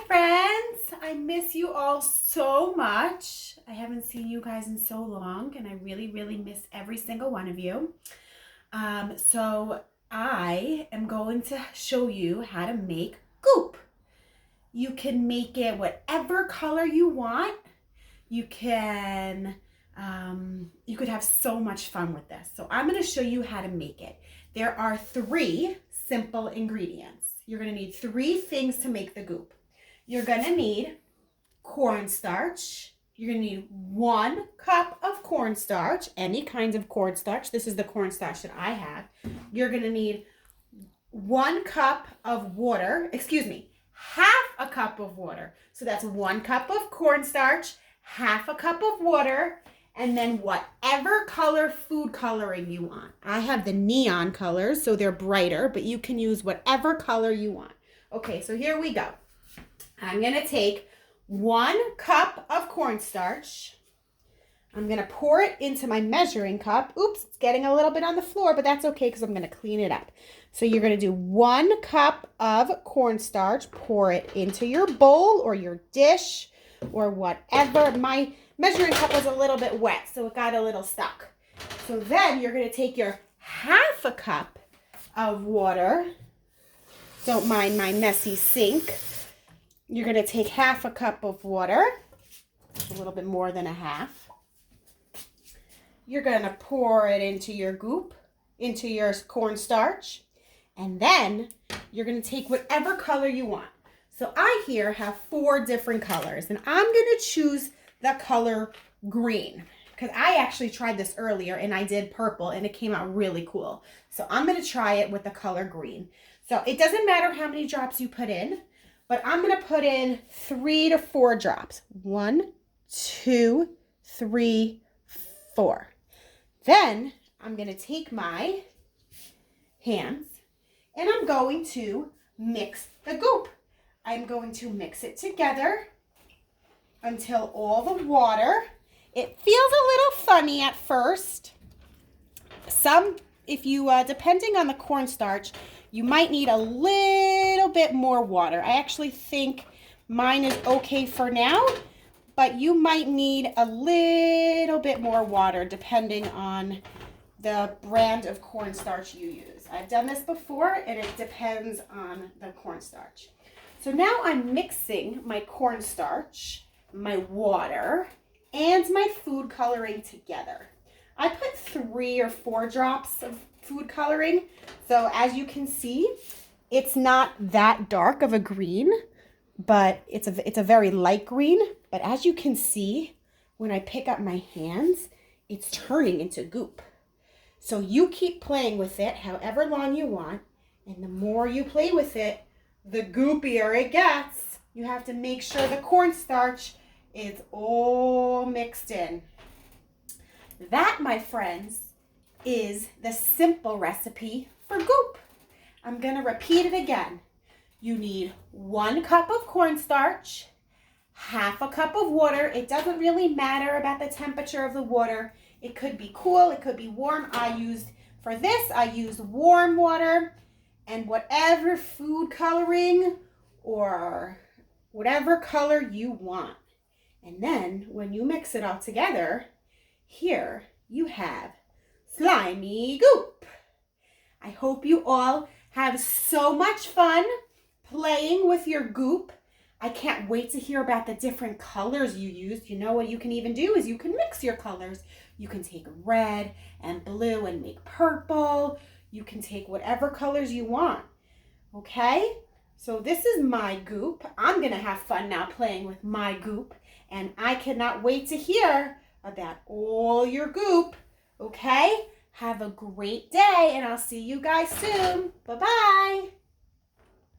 friends. I miss you all so much. I haven't seen you guys in so long, and I really miss every single one of you. So I am going to show you how to make goop. You can make it whatever color you want. You can, you could have so much fun with this. So I'm going to show you how to make it. There are 3 simple ingredients. You're going to need 3 things to make the goop. You're going to need cornstarch. You're going to need 1 cup of cornstarch, any kinds of cornstarch. This is the cornstarch that I have. You're going to need 1 cup of water, half a cup of water. So that's 1 cup of cornstarch, half a cup of water, and then whatever color food coloring you want. I have the neon colors, so they're brighter, but you can use whatever color you want. Okay, so here we go. I'm gonna take 1 cup of cornstarch. I'm gonna pour it into my measuring cup. Oops, it's getting a little bit on the floor, but that's okay because I'm gonna clean it up. So you're gonna do 1 cup of cornstarch, pour it into your bowl or your dish or whatever. My measuring cup was a little bit wet, so it got a little stuck. So then you're gonna take your half a cup of water. Don't mind my messy sink. You're gonna take half a cup of water, a little bit more than a half. You're gonna pour it into your goop, into your cornstarch, and then you're gonna take whatever color you want. So I here have 4 different colors, and I'm gonna choose the color green because I actually tried this earlier and I did purple and it came out really cool. So I'm gonna try it with the color green. So it doesn't matter how many drops you put in, but I'm gonna put in 3 to 4 drops. 1, 2, 3, 4. Then I'm gonna take my hands and I'm going to mix the goop. I'm going to mix it together until all the water, it feels a little funny at first. If you, depending on the cornstarch, you might need a little bit more water. I actually think mine is okay for now, but you might need a little bit more water depending on the brand of cornstarch you use. I've done this before and it depends on the cornstarch. So now I'm mixing my cornstarch, my water, and my food coloring together. I put 3 or 4 drops of food coloring. So as you can see, it's not that dark of a green, but it's a very light green. But as you can see, when I pick up my hands, it's turning into goop. So you keep playing with it however long you want, and the more you play with it, the goopier it gets. You have to make sure the cornstarch is all mixed in. That, my friends, is the simple recipe for goop. I'm gonna repeat it again. You need 1 cup of cornstarch, half a cup of water. It doesn't really matter about the temperature of the water. It could be cool, it could be warm. For this, I used warm water, and whatever food coloring or whatever color you want. And then when you mix it all together, here you have slimy goop. I hope you all have so much fun playing with your goop. I can't wait to hear about the different colors you used. You know what you can even do is you can mix your colors. You can take red and blue and make purple. You can take whatever colors you want. Okay? So this is my goop. I'm gonna have fun now playing with my goop. And I cannot wait to hear about all your goop. Okay? Have a great day, and I'll see you guys soon. Bye-bye.